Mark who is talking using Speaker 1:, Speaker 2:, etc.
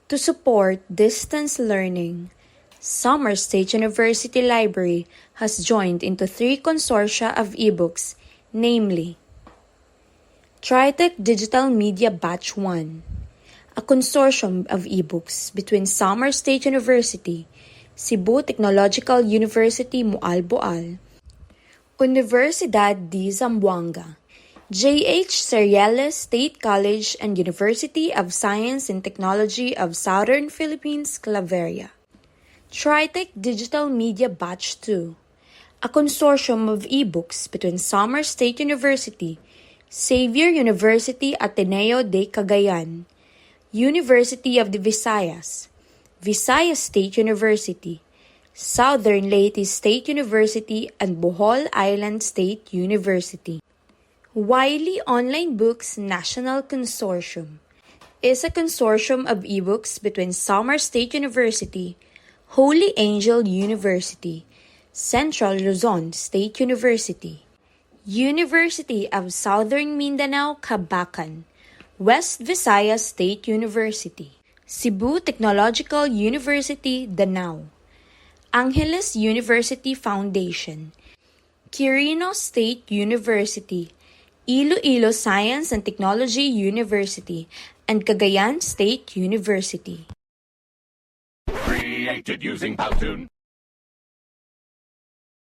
Speaker 1: To support distance learning, Summer State University Library has joined into 3 consortia of ebooks, namely TriTech Digital Media Batch 1, a consortium of ebooks between Summer State University, Cebu Technological University Moalboal, Universidad de Zamboanga, J.H. Cereales State College and University of Science and Technology of Southern Philippines, Claveria. TriTech Digital Media Batch 2, a consortium of ebooks between Summer State University, Xavier University Ateneo de Cagayan, University of the Visayas, Visayas State University, Southern Leyte State University, and Bohol Island State University. Wiley Online Books National Consortium is a consortium of ebooks between Summer State University, Holy Angel University, Central Luzon State University, University of Southern Mindanao, Cabacan, West Visayas State University, Cebu Technological University, Danao, Angeles University Foundation, Quirino State University, Iloilo Science and Technology University, and Cagayan State University.
Speaker 2: Created using Powtoon.